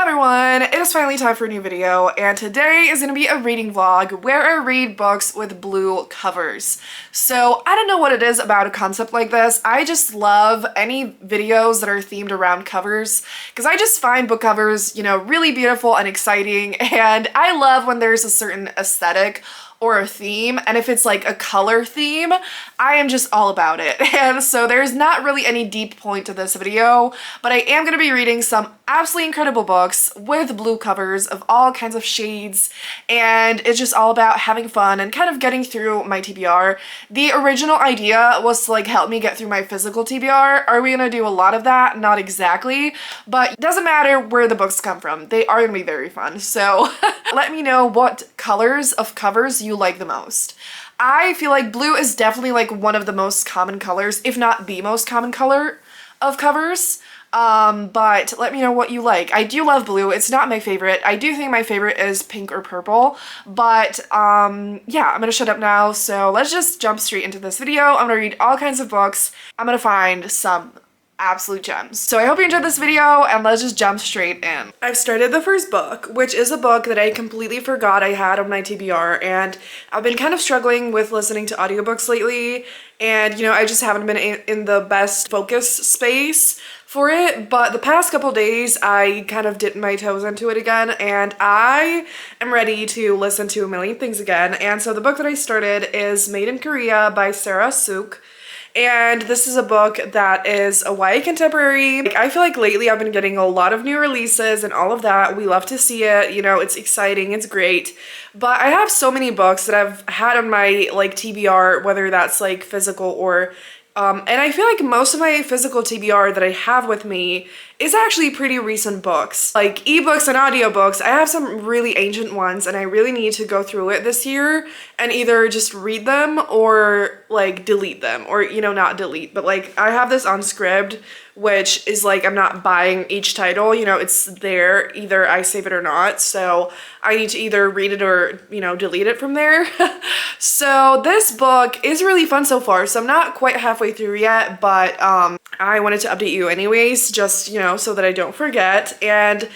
everyone, it is finally time for a new video, and today is going to be a reading vlog where I read books with blue covers. So I don't know what it is about a concept like this. I just love any videos that are themed around covers because I just find book covers, really beautiful and exciting, and I love when there's a certain aesthetic or a theme, and if it's like a color theme, I am just all about it. And so there's not really any deep point to this video, but I am going to be reading some absolutely incredible books with blue covers of all kinds of shades, and it's just all about having fun and kind of getting through my TBR. The original idea was to help me get through my physical TBR. Are we going to do a lot of that? Not exactly, but it doesn't matter where the books come from. They are going to be very fun. So let me know what colors of covers you like the most. I feel like blue is definitely one of the most common colors, if not the most common color of covers. But let me know what you like. I do love blue. It's not my favorite. I do think my favorite is pink or purple, but yeah, I'm gonna shut up now. So let's just jump straight into this video. I'm gonna read all kinds of books. I'm gonna find some absolute gems. So I hope you enjoyed this video, and let's just jump straight in. I've started the first book, which is a book that I completely forgot I had on my TBR, and I've been kind of struggling with listening to audiobooks lately, and I just haven't been in the best focus space for it, but the past couple days I kind of dipped my toes into it again, and I am ready to listen to a million things again. And so the book that I started is Made in Korea by Sarah Suk. And this is a book that is a YA contemporary. I feel like lately I've been getting a lot of new releases and all of that. We love to see it, it's exciting, it's great. But I have so many books that I've had on my TBR, whether that's physical or and I feel like most of my physical TBR that I have with me is actually pretty recent books. Like ebooks and audiobooks, I have some really ancient ones, and I really need to go through it this year and either just read them or delete them, or not delete, but I have this on Scribd, which is I'm not buying each title, it's there, either I save it or not, so I need to either read it or delete it from there. So this book is really fun so far, so I'm not quite halfway through yet, but I wanted to update you anyways, just so that I don't forget. And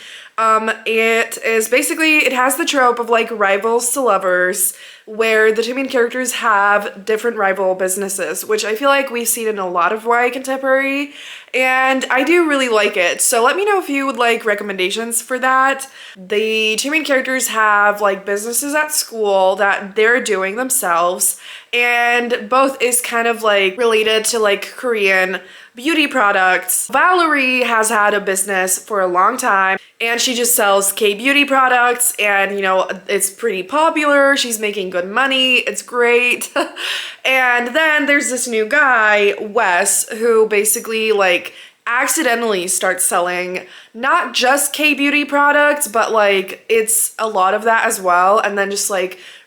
it is basically, it has the trope of rivals to lovers, where the two main characters have different rival businesses, which I feel like we've seen in a lot of YA contemporary, and I do really like it. So let me know if you would like recommendations for that. The two main characters have businesses at school that they're doing themselves, and both is kind of related to Korean beauty products. Valerie has had a business for a long time, and she just sells K-beauty products, and it's pretty popular. She's making good money. It's great. And then there's this new guy, Wes, who basically accidentally starts selling not just K-beauty products, but it's a lot of that as well, and then just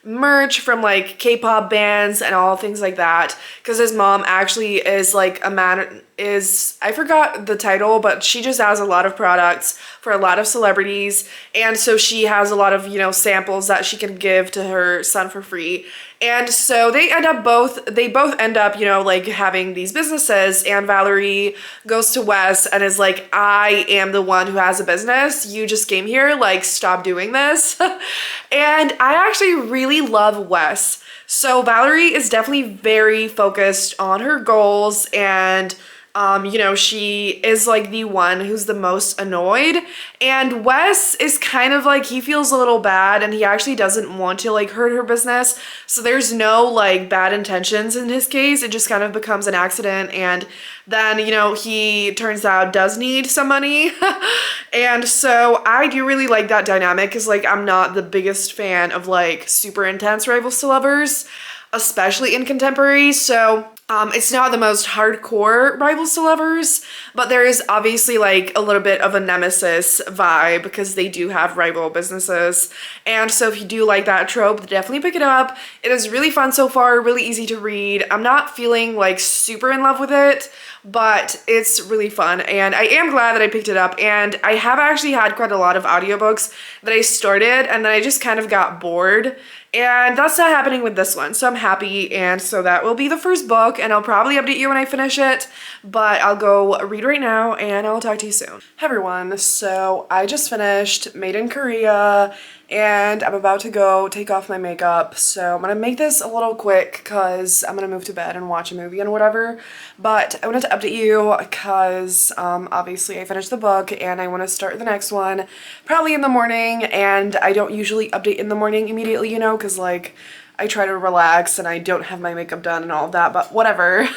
merch from K-pop bands and all things like that, because his mom actually is I forgot the title, but she just has a lot of products for a lot of celebrities, and so she has a lot of samples that she can give to her son for free. And so they both end up having these businesses, and Valerie goes to Wes and is I am the one who has a business, you just came here, stop doing this. And I actually really love Wes. So Valerie is definitely very focused on her goals, and she is the one who's the most annoyed, and Wes is kind of he feels a little bad, and he actually doesn't want to hurt her business, so there's no bad intentions in his case. It just kind of becomes an accident, and then he turns out does need some money. And so I do really like that dynamic, because I'm not the biggest fan of super intense rivals to lovers, especially in contemporary. So it's not the most hardcore rivals to lovers, but there is obviously a little bit of a nemesis vibe, because they do have rival businesses. And so if you do like that trope, definitely pick it up. It is really fun so far, really easy to read. I'm not feeling super in love with it, but it's really fun and I am glad that I picked it up. And I have actually had quite a lot of audiobooks that I started and then I just kind of got bored. And that's not happening with this one, so I'm happy. And so that will be the first book, and I'll probably update you when I finish it, but I'll go read right now, and I'll talk to you soon. Hey everyone, so I just finished Made in Korea, and I'm about to go take off my makeup, so I'm gonna make this a little quick because I'm gonna move to bed and watch a movie and whatever. But I wanted to update you because obviously I finished the book and I want to start the next one probably in the morning, and I don't usually update in the morning immediately, you know, because like I try to relax and I don't have my makeup done and all of that, but whatever.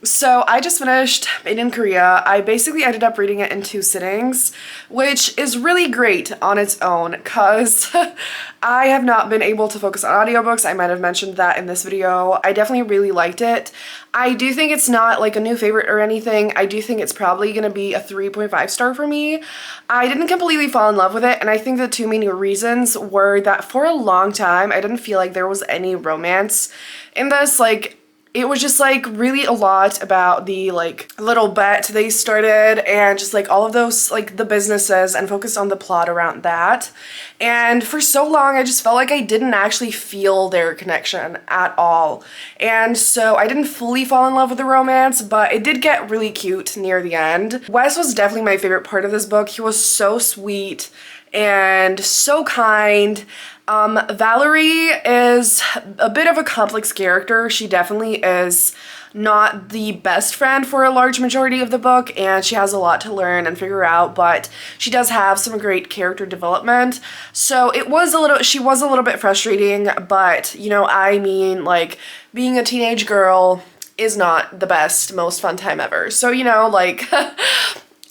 So I just finished Made in Korea. I basically ended up reading it in 2 sittings, which is really great on its own because I have not been able to focus on audiobooks. I might have mentioned that in this video. I definitely really liked it. I do think it's not like a new favorite or anything. I do think it's probably going to be a 3.5 star for me. I didn't completely fall in love with it, and I think the 2 main reasons were that for a long time I didn't feel like there was any romance in this. Like, it was just like really a lot about the like little bet they started and just like all of those like the businesses and focused on the plot around that. And for so long I just felt like I didn't actually feel their connection at all. And so I didn't fully fall in love with the romance, but it did get really cute near the end. Wes was definitely my favorite part of this book. He was so sweet and so kind. Valerie is a bit of a complex character. She definitely is not the best friend for a large majority of the book, and she has a lot to learn and figure out, but she does have some great character development. So she was a little bit frustrating, but you know, I mean, like, being a teenage girl is not the best, most fun time ever. So, you know, like,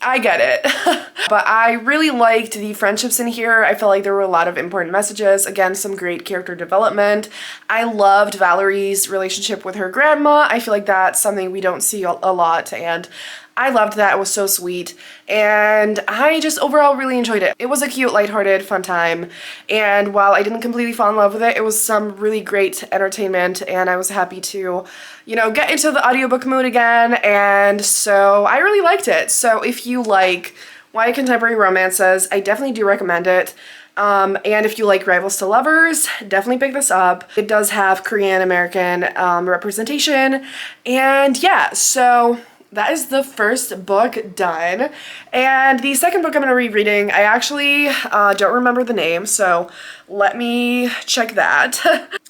I get it. But I really liked the friendships in here. I felt like there were a lot of important messages. Again, some great character development. I loved Valerie's relationship with her grandma. I feel like that's something we don't see a lot, and I loved that. It was so sweet, and I just overall really enjoyed it. It was a cute, lighthearted, fun time, and while I didn't completely fall in love with it, it was some really great entertainment, and I was happy to, you know, get into the audiobook mood again, and so I really liked it. So if you like YA contemporary romances, I definitely do recommend it. And if you like Rivals to Lovers, definitely pick this up. It does have Korean American representation, and yeah, so that is the first book done. And the second book I'm going to be reading, I actually don't remember the name, so let me check that.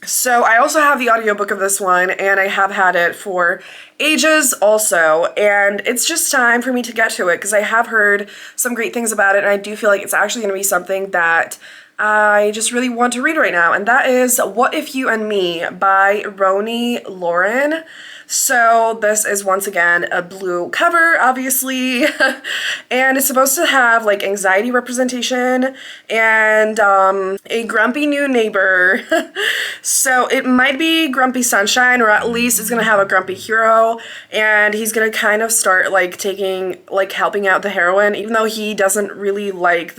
So I also have the audiobook of this one, and I have had it for ages also, and it's just time for me to get to it because I have heard some great things about it, and I do feel like it's actually going to be something that I just really want to read right now, and that is What If You and Me by Roni Loren. So this is once again a blue cover, obviously, and it's supposed to have like anxiety representation and a grumpy new neighbor. So it might be Grumpy Sunshine, or at least it's gonna have a grumpy hero, and he's gonna kind of start like helping out the heroine, even though he doesn't really like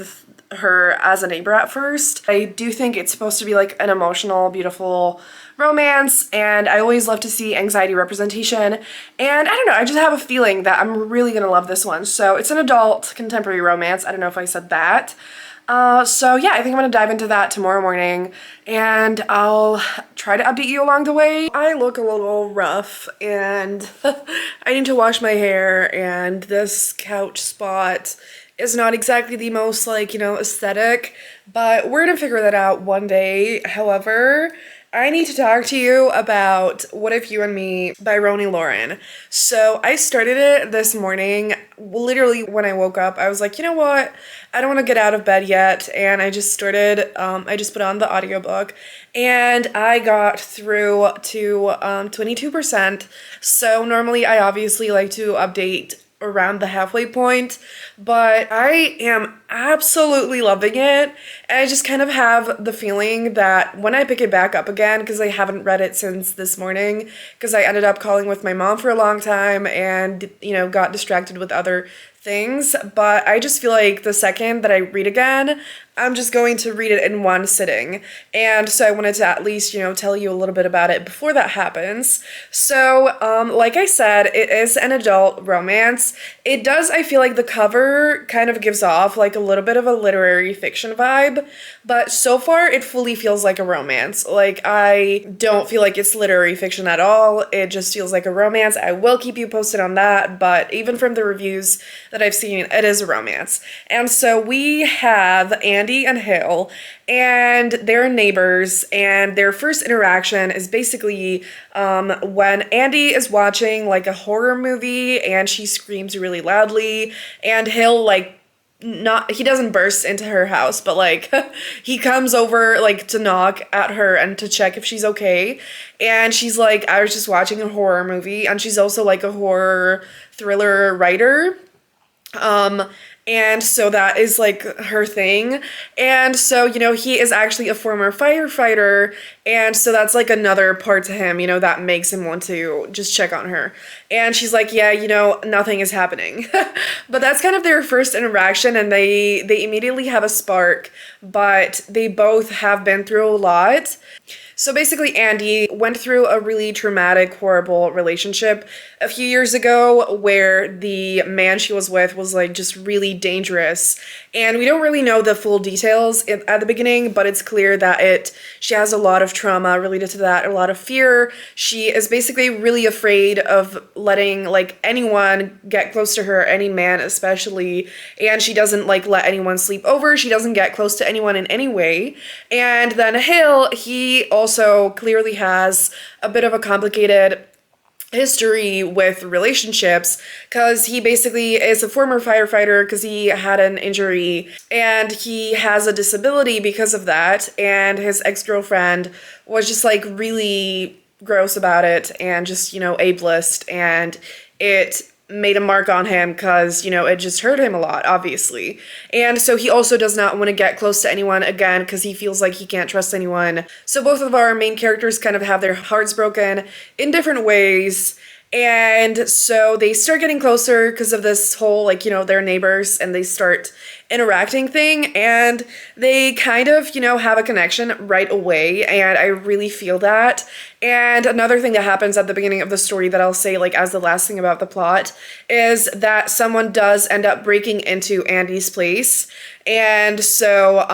her as a neighbor at first. I do think it's supposed to be like an emotional, beautiful romance, and I always love to see anxiety representation, and I don't know, I just have a feeling that I'm really gonna love this one. So it's an adult contemporary romance. I don't know if I said that. So yeah, I think I'm gonna dive into that tomorrow morning, and I'll try to update you along the way. I look a little rough, and I need to wash my hair, and this couch spot is not exactly the most, like, you know, aesthetic, but we're gonna figure that out one day. However, I need to talk to you about What If You and Me by Roni Loren. So I started it this morning. Literally when I woke up, I was like, you know what? I don't want to get out of bed yet. And I just started, I just put on the audiobook, and I got through to 22%. So normally I obviously like to update around the halfway point, but I am absolutely loving it. And I just kind of have the feeling that when I pick it back up again, because I haven't read it since this morning, because I ended up calling with my mom for a long time and, you know, got distracted with other things, but I just feel like the second that I read again, I'm just going to read it in one sitting. And so I wanted to at least, tell you a little bit about it before that happens. So, like I said, it is an adult romance. It does, I feel like the cover kind of gives off like a little bit of a literary fiction vibe, but so far it fully feels like a romance. Like, I don't feel like it's literary fiction at all. It just feels like a romance. I will keep you posted on that, but even from the reviews that I've seen, it is a romance. And so we have Andy and Hale, and they're neighbors, and their first interaction is basically when Andy is watching like a horror movie and she screams really loudly, and Hale like not he doesn't burst into her house, but like he comes over like to knock at her and to check if she's okay. And she's like, I was just watching a horror movie, and she's also like a horror thriller writer. And so that is like her thing. And so, he is actually a former firefighter. And so that's like another part to him, that makes him want to just check on her. And she's like, yeah, nothing is happening. But that's kind of their first interaction, and they immediately have a spark, but they both have been through a lot. So basically, Andy went through a really traumatic, horrible relationship a few years ago where the man she was with was like just really dangerous. And we don't really know the full details at the beginning, but it's clear that she has a lot of trauma related to that, a lot of fear. She is basically really afraid of letting like anyone get close to her, any man especially. And she doesn't like let anyone sleep over. She doesn't get close to anyone in any way. And then Hale, he also clearly has a bit of a complicated history with relationships, because he basically is a former firefighter because he had an injury and he has a disability because of that, and his ex-girlfriend was just like really gross about it and just ableist, and it made a mark on him because, it just hurt him a lot, obviously. And so he also does not want to get close to anyone again because he feels like he can't trust anyone. So both of our main characters kind of have their hearts broken in different ways. And so they start getting closer because of this whole, they're neighbors, and they start interacting thing, and they kind of, have a connection right away, and I really feel that. And another thing that happens at the beginning of the story that I'll say, as the last thing about the plot, is that someone does end up breaking into Andy's place, and so,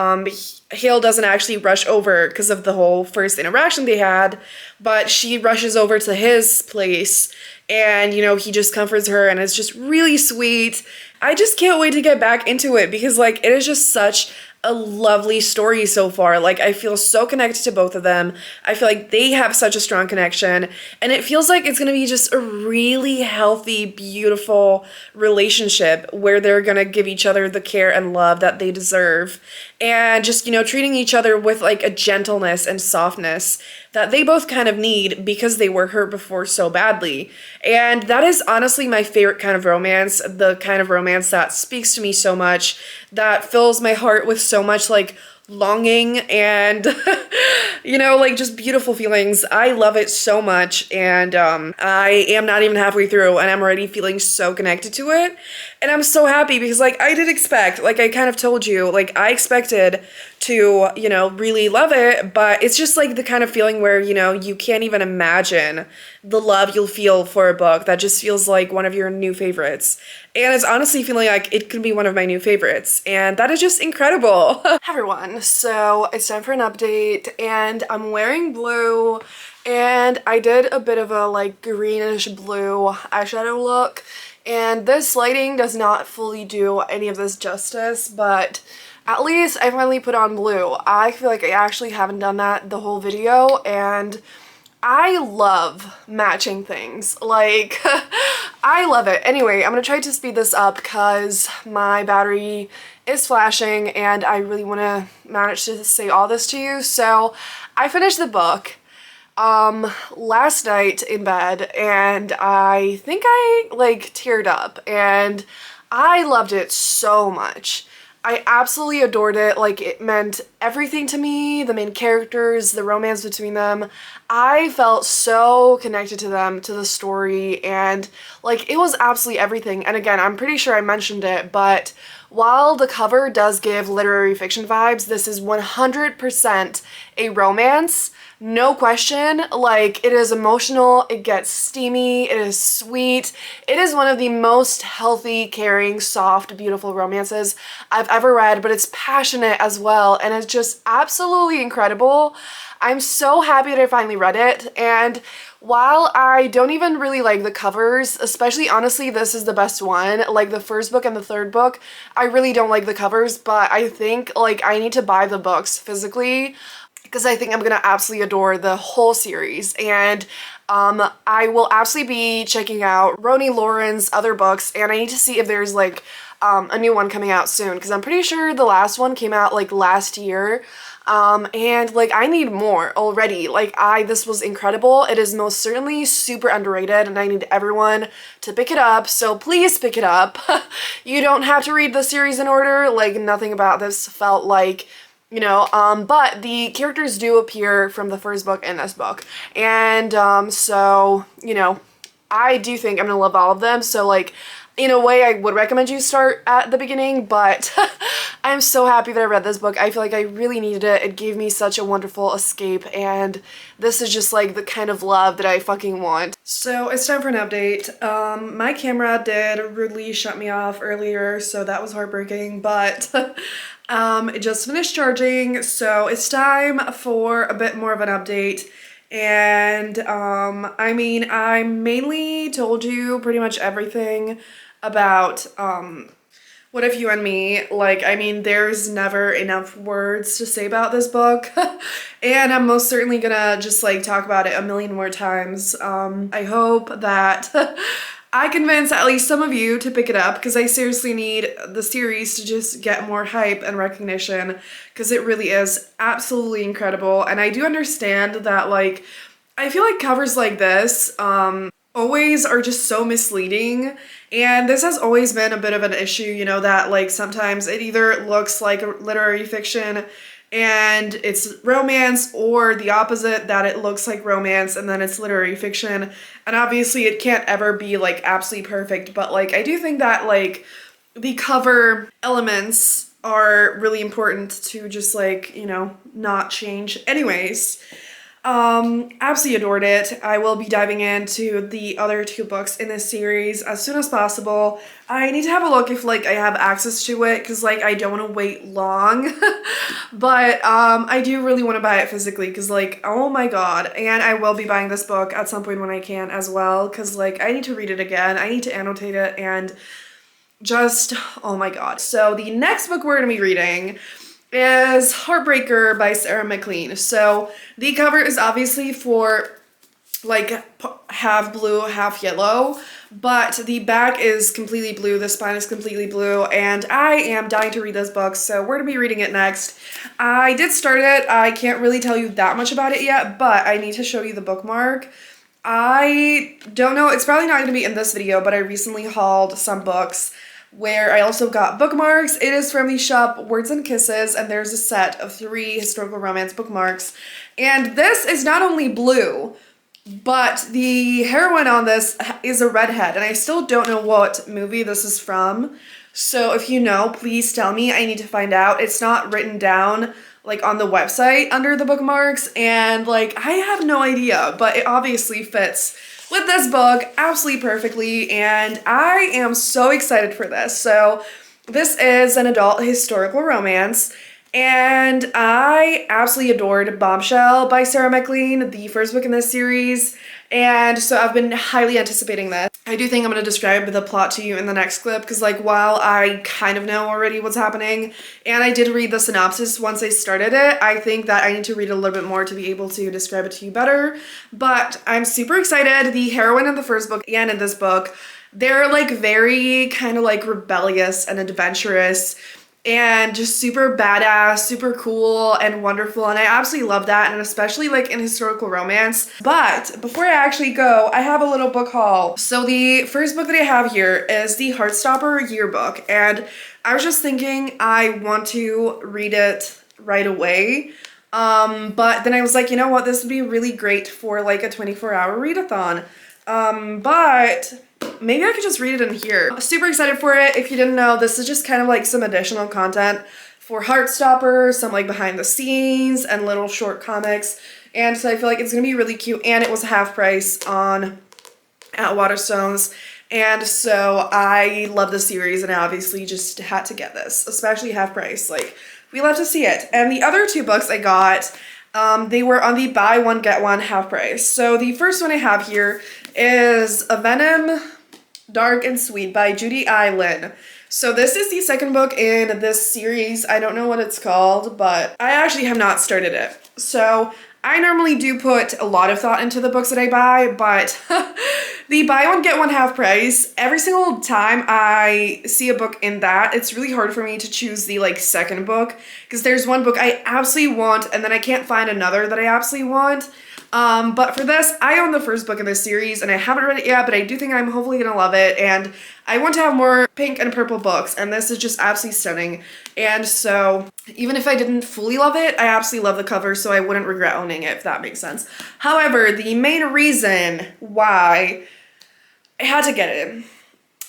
Hale doesn't actually rush over because of the whole first interaction they had, but she rushes over to his place, and, he just comforts her, and it's just really sweet. I just can't wait to get back into it because, it is just such a lovely story so far. I feel so connected to both of them. I feel like they have such a strong connection, and it feels like it's gonna be just a really healthy, beautiful relationship where they're gonna give each other the care and love that they deserve, and just, treating each other with a gentleness and softness that they both kind of need because they were hurt before so badly. And that is honestly my favorite kind of romance, the kind of romance that speaks to me so much, that fills my heart with so much longing and just beautiful feelings. I love it so much, and I am not even halfway through and I'm already feeling so connected to it, and I'm so happy because I did expect, I kind of told you, I expected to really love it, but it's just the kind of feeling where you can't even imagine the love you'll feel for a book that just feels like one of your new favorites. And it's honestly feeling like it could be one of my new favorites, and that is just incredible. Hi everyone, so it's time for an update, and I'm wearing blue, and I did a bit of a greenish blue eyeshadow look, and this lighting does not fully do any of this justice, but at least I finally put on blue. I feel like I actually haven't done that the whole video, and I love matching things. I love it. Anyway, I'm gonna try to speed this up because my battery is flashing and I really want to manage to say all this to you. So I finished the book last night in bed, and I think I teared up, and I loved it so much. I absolutely adored it. It meant everything to me, the main characters, the romance between them. I felt so connected to them, to the story, and it was absolutely everything. And again, I'm pretty sure I mentioned it, but while the cover does give literary fiction vibes, this is 100% a romance. No question. Like, it is emotional, it gets steamy, it is sweet. It is one of the most healthy, caring, soft, beautiful romances I've ever read, but it's passionate as well, and it's just absolutely incredible. I'm so happy that I finally read it, and while I don't even really like the covers, especially honestly, this is the best one. Like the first book and the third book, I really don't like the covers, but I think like I need to buy the books physically because I think I'm gonna absolutely adore the whole series. And I will absolutely be checking out Roni Loren's other books, and I need to see if there's like a new one coming out soon because I'm pretty sure the last one came out like last year. And like I need more already. Like this was incredible. It is most certainly super underrated and I need everyone to pick it up. So please pick it up. You don't have to read the series in order. Like nothing about this felt like, you know, but the characters do appear from the first book in this book. And, so, you know, I do think I'm gonna love all of them. So like, in a way, I would recommend you start at the beginning, but I'm so happy that I read this book. I feel like I really needed it. It gave me such a wonderful escape, and this is just like the kind of love that I fucking want. So it's time for an update. My camera did rudely shut me off earlier, so that was heartbreaking, but it just finished charging, so it's time for a bit more of an update. And I mean, I mainly told you pretty much everything about What If You and Me. Like, I mean, there's never enough words to say about this book. And I'm most certainly gonna just like talk about it a million more times. I hope that I convince at least some of you to pick it up because I seriously need the series to just get more hype and recognition because it really is absolutely incredible. And I do understand that like, I feel like covers like this always are just so misleading, and this has always been a bit of an issue, you know, that like sometimes it either looks like a literary fiction and it's romance, or the opposite, that it looks like romance and then it's literary fiction. And obviously it can't ever be like absolutely perfect, but like I do think that like the cover elements are really important to just like, you know, not change. Anyways, absolutely adored it. I will be diving into the other two books in this series as soon as possible. I need to have a look if like I have access to it because like I don't want to wait long. But I do really want to buy it physically because like, oh my god. And I will be buying this book at some point when I can as well because like I need to read it again. I need to annotate it and just, oh my god. So the next book we're going to be reading is Heartbreaker by Sarah MacLean. So the cover is obviously for like half blue, half yellow, but the back is completely blue, the spine is completely blue, and I am dying to read this book, so we're gonna be reading it next. I did start it. I can't really tell you that much about it yet, but I need to show you the bookmark. I don't know, it's probably not gonna be in this video, but I recently hauled some books where I also got bookmarks. It is from the shop Words and Kisses, and there's a set of 3 historical romance bookmarks. And this is not only blue, but the heroine on this is a redhead, and I still don't know what movie this is from. So if you know, please tell me. I need to find out. It's not written down like on the website under the bookmarks, and like I have no idea, but it obviously fits with this book absolutely perfectly, and I am so excited for this. So this is an adult historical romance, and I absolutely adored Bombshell by Sarah MacLean, the first book in this series, and so I've been highly anticipating this. I do think I'm going to describe the plot to you in the next clip because like while I kind of know already what's happening and I did read the synopsis once I started it, I think that I need to read a little bit more to be able to describe it to you better. But I'm super excited. The heroine in the first book and in this book, they're like very kind of like rebellious and adventurous and just super badass, super cool and wonderful, and I absolutely love that, and especially like in historical romance. But before I actually go, I have a little book haul. So the first book that I have here is the Heartstopper yearbook, and I was just thinking I want to read it right away. But then I was like, you know what, this would be really great for like a 24-hour readathon. But maybe I could just read it in here. I'm super excited for it. If you didn't know, this is just kind of like some additional content for Heartstopper, some like behind the scenes and little short comics. And so I feel like it's gonna be really cute, and it was half price at Waterstones. And so I love the series, and I obviously just had to get this, especially half price. Like, we love to see it. And the other two books I got, they were on the buy one, get one half price. So the first one I have here is A Venom, Dark and Sweet by Judy I. Lin. So this is the second book in this series. I don't know what it's called, but I actually have not started it. So I normally do put a lot of thought into the books that I buy, but the buy one, get one half price, every single time I see a book in that, it's really hard for me to choose the like second book, because there's one book I absolutely want and then I can't find another that I absolutely want. But for this, I own the first book in this series and I haven't read it yet, but I do think I'm hopefully gonna love it, and I want to have more pink and purple books, and this is just absolutely stunning. And so even if I didn't fully love it, I absolutely love the cover, so I wouldn't regret owning it, if that makes sense. However, the main reason why I had to get it,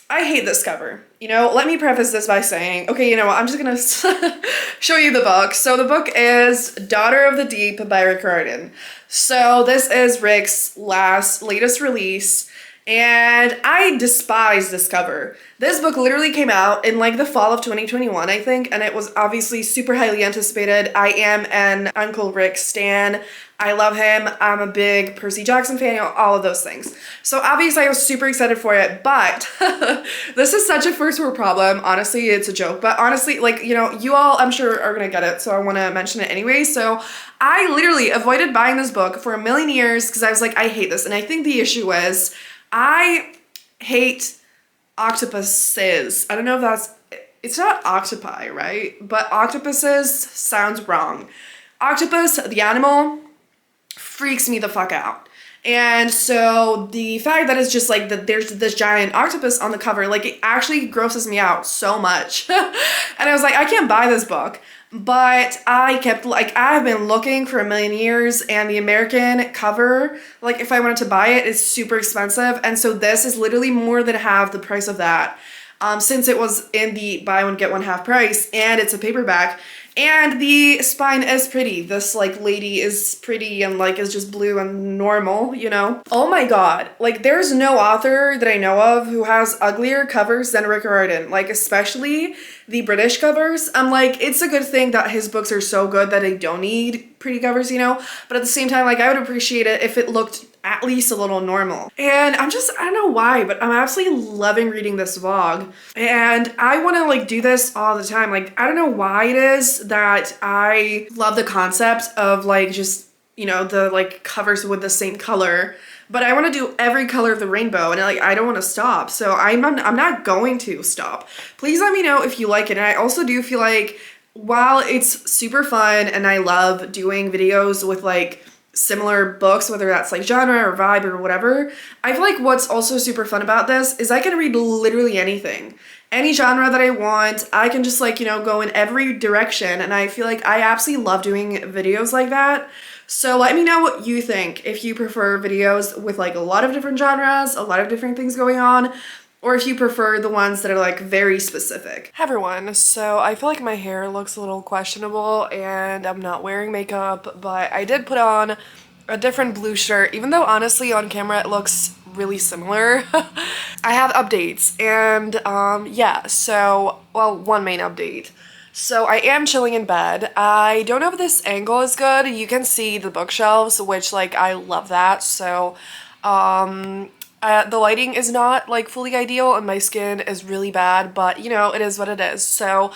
I hate this cover. You know, let me preface this by saying, okay, you know what, I'm just gonna show you the book. So the book is Daughter of the Deep by Rick Riordan. So this is Rick's latest release, and I despise this cover. This book literally came out in like the fall of 2021, I think, and it was obviously super highly anticipated. I am an Uncle Rick stan. I love him. I'm a big Percy Jackson fan, all of those things. So obviously I was super excited for it, but this is such a first world problem. Honestly, it's a joke, but honestly, like, you know, you all, I'm sure, are gonna get it, so I want to mention it anyway. So I literally avoided buying this book for a million years because I was like, I hate this. And I think the issue is I hate octopuses. I don't know if it's not octopi, right? But octopuses sounds wrong. Octopus, the animal, freaks me the fuck out. And so the fact that it's just like that there's this giant octopus on the cover, like, it actually grosses me out so much. And I was like, I can't buy this book. But I kept, like, I've been looking for a million years, and the American cover, like, if I wanted to buy it, is super expensive. And so this is literally more than half the price of that, since it was in the buy one, get one half price, and it's a paperback. And the spine is pretty. This, like, lady is pretty and, like, is just blue and normal, you know? Oh my god. Like, there's no author that I know of who has uglier covers than Rick Riordan. Like, especially the British covers. I'm like, it's a good thing that his books are so good that I don't need pretty covers, you know? But at the same time, like, I would appreciate it if it looked at least a little normal. And I don't know why, but I'm absolutely loving reading this vlog. And I want to like do this all the time. Like, I don't know why it is that I love the concept of like just, you know, the like covers with the same color, but I want to do every color of the rainbow, and like I don't want to stop. So I'm not going to stop. Please let me know if you like it. And I also do feel like while it's super fun and I love doing videos with like similar books, whether that's like genre or vibe or whatever, I feel like what's also super fun about this is I can read literally anything. Any genre that I want, I can just like, you know, go in every direction, and I feel like I absolutely love doing videos like that. So let me know what you think, if you prefer videos with like a lot of different genres, a lot of different things going on, or if you prefer the ones that are like very specific. Hi everyone, so I feel like my hair looks a little questionable and I'm not wearing makeup, but I did put on a different blue shirt, even though honestly on camera it looks really similar. I have updates, and yeah, so, well, one main update. So I am chilling in bed. I don't know if this angle is good. You can see the bookshelves, which like I love that. So the lighting is not like fully ideal and my skin is really bad, but you know, it is what it is. So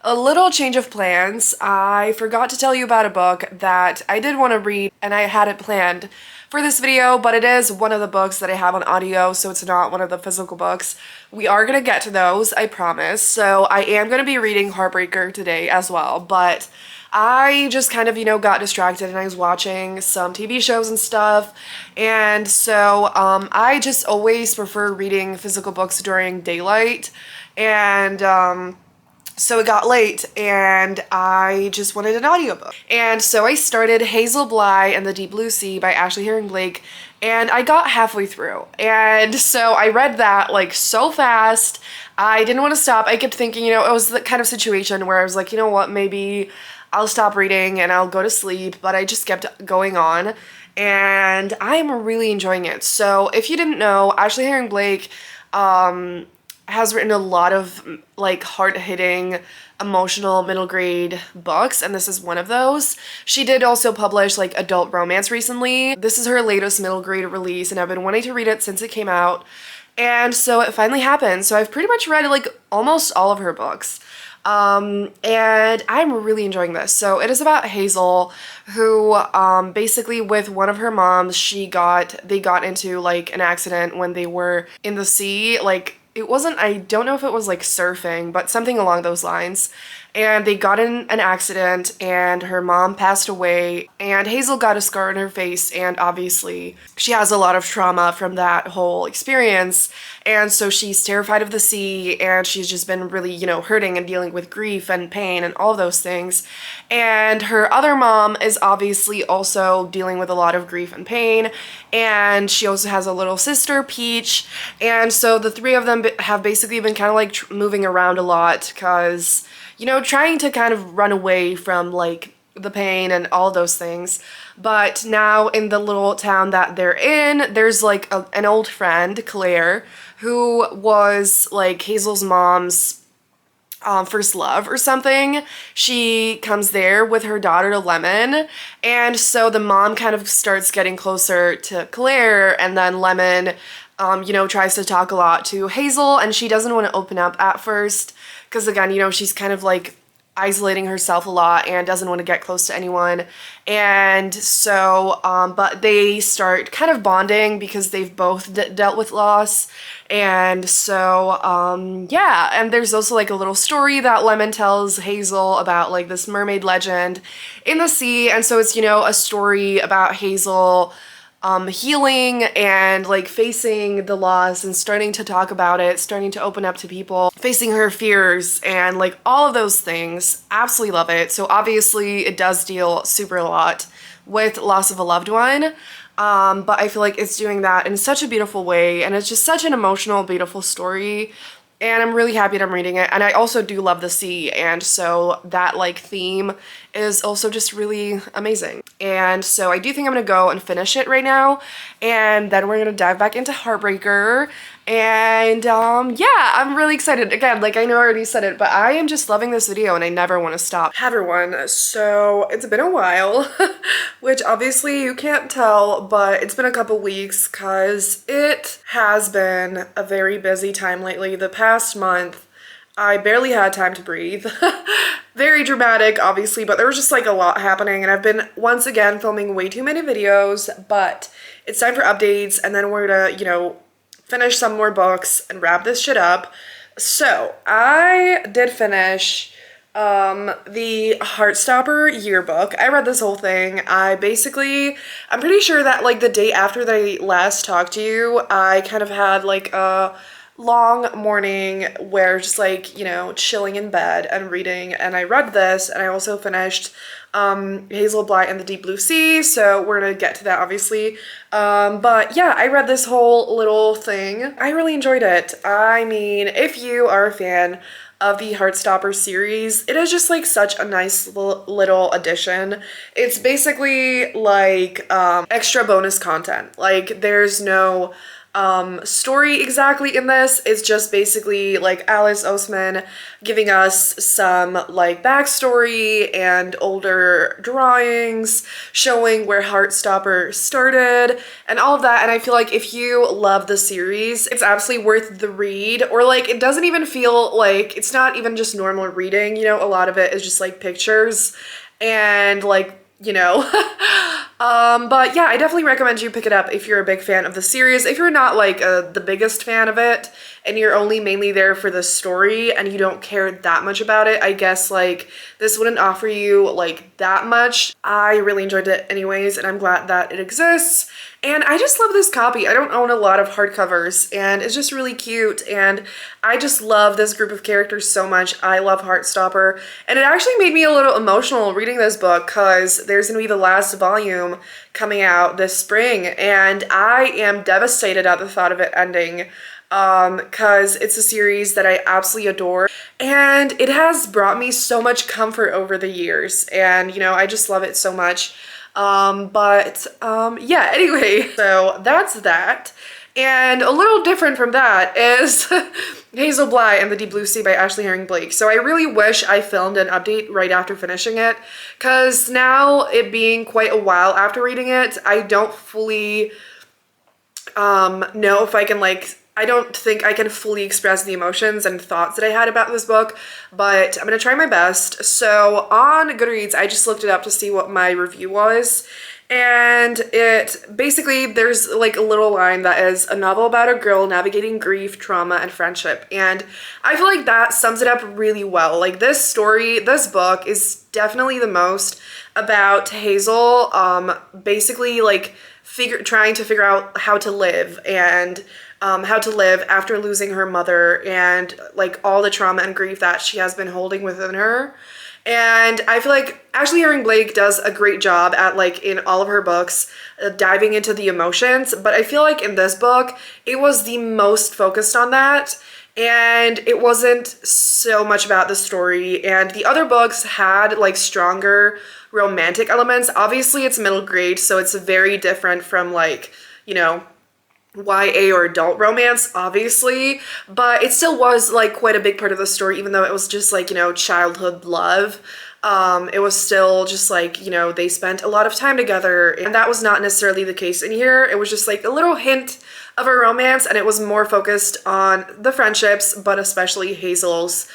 a little change of plans. I forgot to tell you about a book that I did want to read and I had it planned for this video, but it is one of the books that I have on audio, so it's not one of the physical books. We are gonna get to those, I promise. So I am gonna be reading Heartbreaker today as well, but I just kind of, you know, got distracted and I was watching some TV shows and stuff. And so I just always prefer reading physical books during daylight. And so it got late and I just wanted an audiobook. And so I started Hazel Bly and the Deep Blue Sea by Ashley Herring Blake. and I got halfway through. And so I read that like so fast. I didn't want to stop. I kept thinking, it was the kind of situation where I was like, you know what, maybe I'll stop reading and I'll go to sleep, but I just kept going on. And I'm really enjoying it. So if you didn't know, Ashley Herring Blake has written a lot of like hard-hitting, emotional middle grade books, and this is one of those. She did also publish like adult romance recently. This is her latest middle grade release, and I've been wanting to read it since it came out. And so it finally happened. So I've pretty much read like almost all of her books. And I'm really enjoying this. So it is about Hazel, who basically with one of her moms, they got into like an accident when they were in the sea. Like it wasn't, I don't know if it was like surfing, but something along those lines. And they got in an accident and her mom passed away, and Hazel got a scar on her face, and obviously she has a lot of trauma from that whole experience. And so she's terrified of the sea, and she's just been really, hurting and dealing with grief and pain and all of those things. And her other mom is obviously also dealing with a lot of grief and pain, and she also has a little sister, Peach. And so the three of them have basically been kind of like moving around a lot because, trying to kind of run away from like the pain and all those things. But now in the little town that they're in, there's like an old friend, Claire, who was like Hazel's mom's first love or something. She comes there with her daughter Lemon, and so the mom kind of starts getting closer to Claire, and then Lemon tries to talk a lot to Hazel, and she doesn't want to open up at first because again, she's kind of like isolating herself a lot and doesn't want to get close to anyone. And so, but they start kind of bonding because they've both dealt with loss. And so, yeah, and there's also like a little story that Lemon tells Hazel about like this mermaid legend in the sea. And so it's, a story about Hazel healing and like facing the loss and starting to talk about it, starting to open up to people, facing her fears and like all of those things. Absolutely love it. So obviously it does deal super a lot with loss of a loved one. But I feel like it's doing that in such a beautiful way, and it's just such an emotional, beautiful story. And I'm really happy that I'm reading it. And I also do love the sea, and so that like theme is also just really amazing. And so I do think I'm gonna go and finish it right now, and then we're gonna dive back into Heartbreaker. And yeah, I'm really excited. Again, like I know I already said it, but I am just loving this video and I never want to stop. Hi everyone, so it's been a while, which obviously you can't tell, but it's been a couple weeks because it has been a very busy time lately. The past month, I barely had time to breathe. Very dramatic, obviously, but there was just like a lot happening, and I've been once again filming way too many videos, but it's time for updates, and then we're gonna, finish some more books and wrap this shit up. So I did finish the Heartstopper yearbook. I read this whole thing. I'm pretty sure that like the day after that I last talked to you, I kind of had like a long morning where just like, chilling in bed and reading, and I read this, and I also finished Hazel Blight and the Deep Blue Sea, so we're gonna get to that obviously. But yeah, I read this whole little thing. I really enjoyed it. I mean, if you are a fan of the Heartstopper series, it is just like such a nice little addition. It's basically like extra bonus content. Like there's no story exactly in this. It's just basically like Alice Oseman giving us some like backstory and older drawings showing where Heartstopper started and all of that. And I feel like if you love the series, it's absolutely worth the read. Or like it doesn't even feel like, it's not even just normal reading, a lot of it is just like pictures and like but yeah, I definitely recommend you pick it up if you're a big fan of the series. If you're not like the biggest fan of it and you're only mainly there for the story and you don't care that much about it, I guess like this wouldn't offer you like that much. I really enjoyed it anyways, and I'm glad that it exists. And I just love this copy. I don't own a lot of hardcovers, and it's just really cute, and I just love this group of characters so much. I love Heartstopper, and it actually made me a little emotional reading this book because there's gonna be the last volume coming out this spring, and I am devastated at the thought of it ending because it's a series that I absolutely adore, and it has brought me so much comfort over the years, and you know, I just love it so much. Yeah, anyway, so that's that. And a little different from that is Hazel Bly and the Deep Blue Sea by Ashley Herring Blake. So I really wish I filmed an update right after finishing it, because now it being quite a while after reading it, I don't fully know if I can I don't think I can fully express the emotions and thoughts that I had about this book, but I'm gonna try my best. So on Goodreads, I just looked it up to see what my review was. And it basically, there's like a little line that is a novel about a girl navigating grief, trauma, and friendship. And I feel like that sums it up really well. Like this story, this book is definitely the most about Hazel, basically like trying to figure out how to live, and how to live after losing her mother, and like all the trauma and grief that she has been holding within her. And I feel like Ashley Herring Blake does a great job at, like, in all of her books, diving into the emotions, but I feel like in this book, it was the most focused on that, and it wasn't so much about the story. And the other books had like stronger romantic elements. Obviously it's middle grade, so it's very different from like, you know, YA or adult romance, obviously, but it still was like quite a big part of the story, even though it was just like, you know, childhood love. It was still just like, you know, they spent a lot of time together, and that was not necessarily the case in here. It was just like a little hint of a romance, and it was more focused on the friendships, but especially Hazel's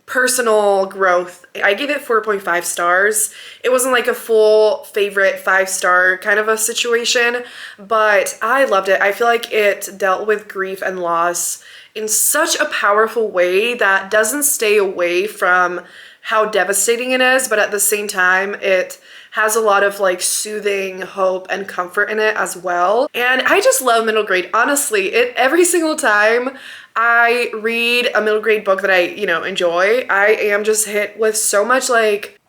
personal growth. I gave it 4.5 stars. It wasn't like a full favorite 5-star kind of a situation, but I loved it. I feel like it dealt with grief and loss in such a powerful way that doesn't stay away from how devastating it is, but at the same time, it has a lot of like soothing hope and comfort in it as well. And I just love middle grade. Honestly, every single time I read a middle grade book that I, you know, enjoy, I am just hit with so much like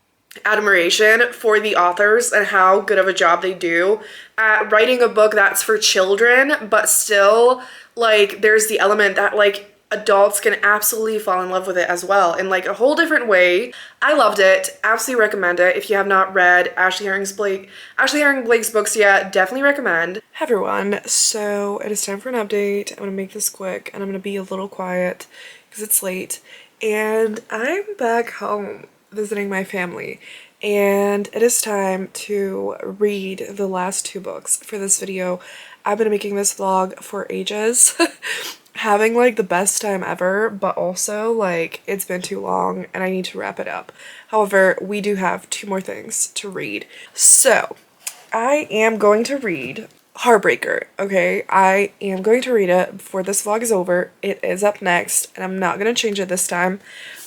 admiration for the authors and how good of a job they do at writing a book that's for children, but still like there's the element that like adults can absolutely fall in love with it as well in like a whole different way. I loved it. Absolutely recommend it. If you have not read Ashley Herring Blake's books yet, definitely recommend. Hey everyone, so it is time for an update. I'm gonna make this quick and I'm gonna be a little quiet because it's late, and I'm back home visiting my family, and it is time to read the last 2 books for this video. I've been making this vlog for ages having like the best time ever, but also like it's been too long and I need to wrap it up. However, we do have 2 more things to read. So I am going to read Heartbreaker, okay? I am going to read it before this vlog is over. It is up next, and I'm not going to change it this time,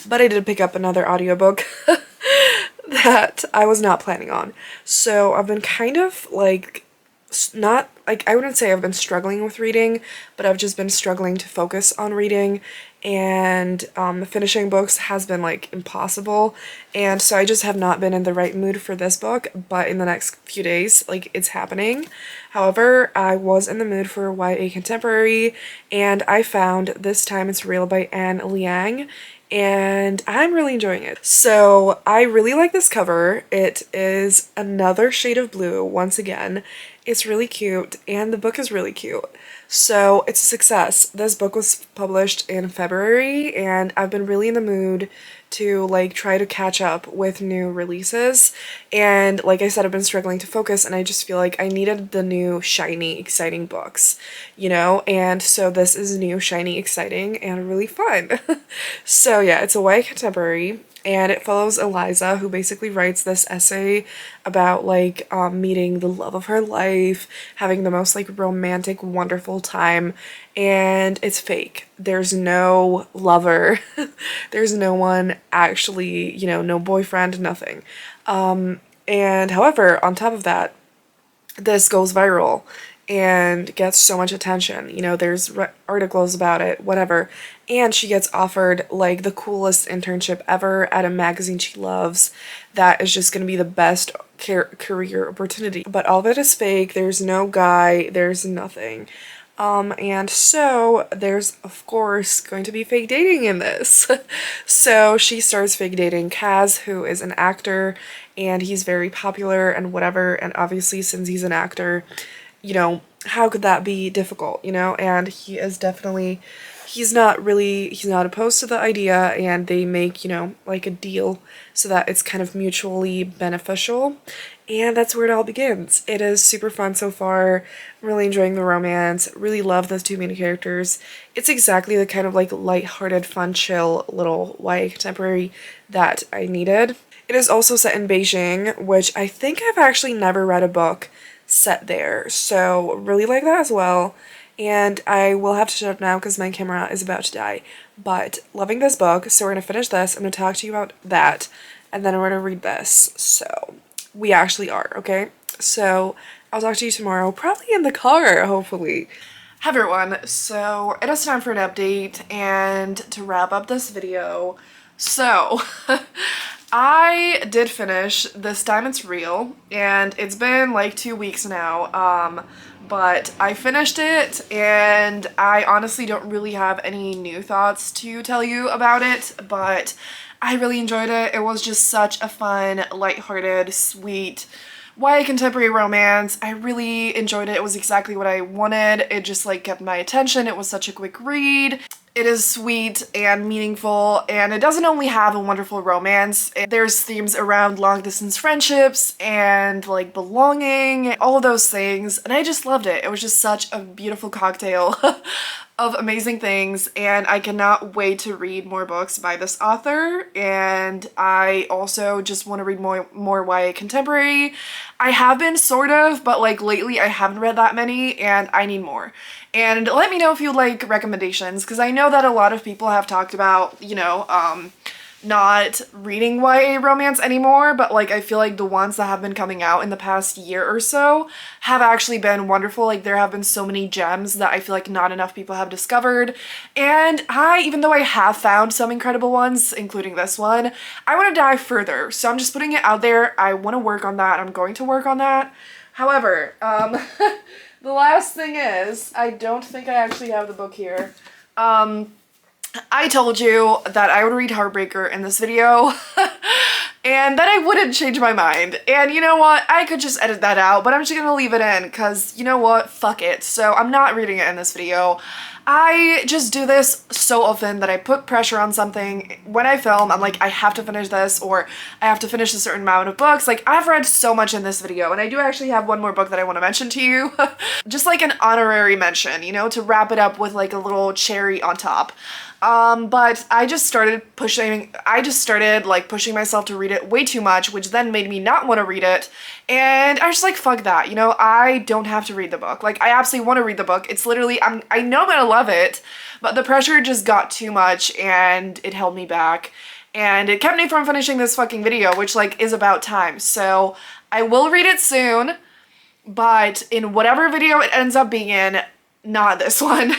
but I did pick up another audiobook that I was not planning on. So I've been kind of like, not like, I wouldn't say I've been struggling with reading, but I've just been struggling to focus on reading, and finishing books has been like impossible, and so I just have not been in the right mood for this book, but in the next few days like it's happening. However, I was in the mood for YA contemporary, and I found This Time It's Real by Anne Liang, and I'm really enjoying it. So I really like this cover. It is another shade of blue once again. It's really cute, and the book is really cute. So it's a success. This book was published in February, and I've been really in the mood to like try to catch up with new releases, and like I said, I've been struggling to focus, and I just feel like I needed the new shiny exciting books, you know, and so this is new shiny exciting and really fun. So yeah, it's a YA contemporary. And it follows Eliza, who basically writes this essay about like meeting the love of her life, having the most like romantic, wonderful time, and it's fake. There's no lover, there's no one actually, you know, no boyfriend, nothing. And however, on top of that, this goes viral and gets so much attention. You know, there's articles about it, whatever. And she gets offered like the coolest internship ever at a magazine she loves that is just going to be the best career opportunity. But all of it is fake. There's no guy, there's nothing. And so there's of course going to be fake dating in this. So she starts fake dating Kaz, who is an actor, and he's very popular and whatever. And obviously, since he's an actor, you know, how could that be difficult, you know? And he is definitely, he's not opposed to the idea, and they make, you know, like a deal so that it's kind of mutually beneficial. And that's where it all begins. It is super fun so far. I'm really enjoying the romance. Really love those two main characters. It's exactly the kind of like light-hearted, fun, chill little YA contemporary that I needed. It is also set in Beijing, which I think I've actually never read a book set there. So really like that as well. And I will have to shut up now because my camera is about to die. But loving this book, so we're going to finish this. I'm going to talk to you about that, and then we're going to read this. So we actually are, okay? So I'll talk to you tomorrow, probably in the car, hopefully. Hi everyone, so it is time for an update and to wrap up this video. So I did finish This Time It's Real, and it's been like 2 weeks now, but I finished it, and I honestly don't really have any new thoughts to tell you about it, but I really enjoyed it. It was just such a fun, lighthearted, sweet YA contemporary romance. I really enjoyed it. It was exactly what I wanted. It just like kept my attention. It was such a quick read. It is sweet and meaningful, and it doesn't only have a wonderful romance. There's themes around long-distance friendships and like belonging, all of those things, and I just loved it. It was just such a beautiful cocktail of amazing things, and I cannot wait to read more books by this author. And I also just want to read more YA contemporary. I have been sort of, but like lately I haven't read that many, and I need more. And let me know if you like recommendations, because I know that a lot of people have talked about, you know, not reading YA romance anymore, but like I feel like the ones that have been coming out in the past year or so have actually been wonderful. Like there have been so many gems that I feel like not enough people have discovered, and even though I have found some incredible ones, including this one, I want to dive further. So I'm just putting it out there. I want to work on that. I'm going to work on that. However, the last thing is, I don't think I actually have the book here. I told you that I would read Heartbreaker in this video and that I wouldn't change my mind. And you know what? I could just edit that out, but I'm just gonna leave it in because you know what? Fuck it. So I'm not reading it in this video. I just do this so often that I put pressure on something. When I film, I'm like, I have to finish this, or I have to finish a certain amount of books. Like, I've read so much in this video, and I do actually have one more book that I want to mention to you. Just like an honorary mention, you know, to wrap it up with like a little cherry on top. But I just started like pushing myself to read it way too much, which then made me not want to read it. And I was just like, fuck that, you know, I don't have to read the book. Like, I absolutely want to read the book. It's literally, I know I'm gonna love it, but the pressure just got too much and it held me back. And it kept me from finishing this fucking video, which like is about time. So I will read it soon, but in whatever video it ends up being in, not this one.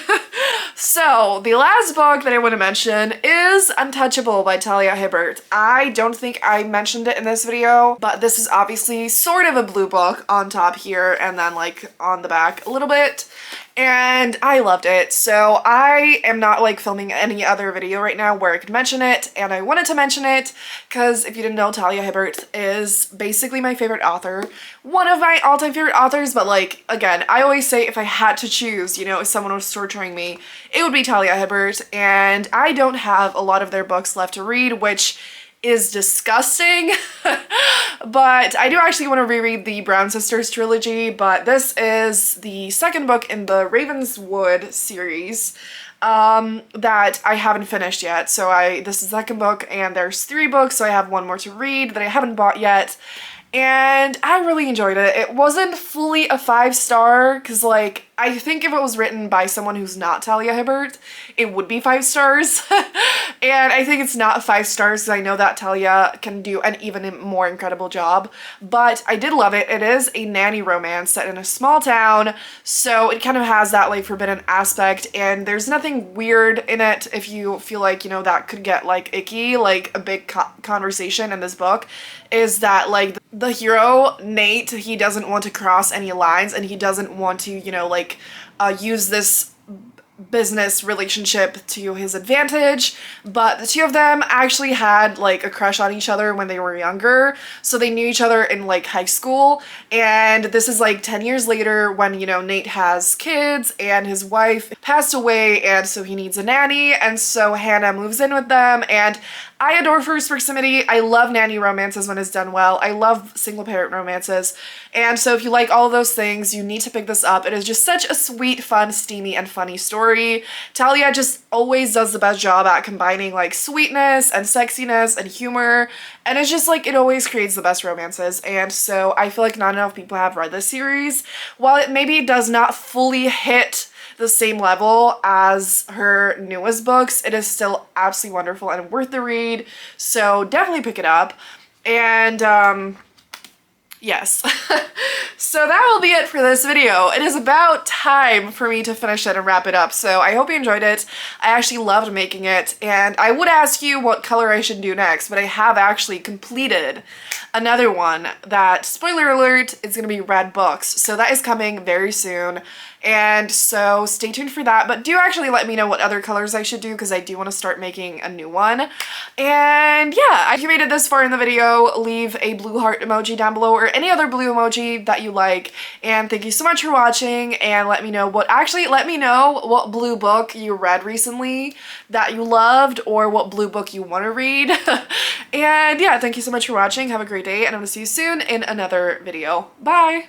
So, the last book that I want to mention is Untouchable by Talia Hibbert. I don't think I mentioned it in this video, but this is obviously sort of a blue book on top here and then like on the back a little bit. And I loved it. So I am not like filming any other video right now where I could mention it, and I wanted to mention it because if you didn't know, Talia Hibbert is basically my favorite author. One of my all-time favorite authors, but like, again, I always say if I had to choose, you know, if someone was torturing me, it would be Talia Hibbert, and I don't have a lot of their books left to read, which is disgusting. But I do actually want to reread the Brown Sisters trilogy, but this is the second book in the Ravenswood series. that I haven't finished yet. So this is the second book and there's 3 books, so I have 1 more to read that I haven't bought yet. And I really enjoyed it. It wasn't fully a 5-star because, like, I think if it was written by someone who's not Talia Hibbert, it would be 5 stars. And I think it's not 5 stars because I know that Talia can do an even more incredible job. But I did love it. It is a nanny romance set in a small town, so it kind of has that, like, forbidden aspect, and there's nothing weird in it if you feel like, you know, that could get, like, icky. Like, a big conversation in this book is that, like, the hero, Nate, he doesn't want to cross any lines and he doesn't want to, you know, like, use this business relationship to his advantage, but the 2 of them actually had like a crush on each other when they were younger, so they knew each other in like high school, and this is like 10 years later when, you know, Nate has kids and his wife passed away, and so he needs a nanny, and so Hannah moves in with them. And I adore First Proximity. I love nanny romances when it's done well. I love single parent romances. And so if you like all of those things, you need to pick this up. It is just such a sweet, fun, steamy, and funny story. Talia just always does the best job at combining like sweetness and sexiness and humor. And it's just like, it always creates the best romances. And so I feel like not enough people have read this series. While it maybe does not fully hit the same level as her newest books, it is still absolutely wonderful and worth the read, so definitely pick it up. And yes. So that will be it for this video. It is about time for me to finish it and wrap it up, so I hope you enjoyed it. I actually loved making it, and I would ask you what color I should do next, but I have actually completed another one that, spoiler alert, is going to be Red Books, so that is coming very soon. And so stay tuned for that, but do actually let me know what other colors I should do because I do want to start making a new one. And yeah, if you made it this far in the video, leave a blue heart emoji down below or any other blue emoji that you like. And thank you so much for watching, and let me know what blue book you read recently that you loved, or what blue book you want to read. And yeah, thank you so much for watching. Have a great day, and I'm gonna see you soon in another video. Bye!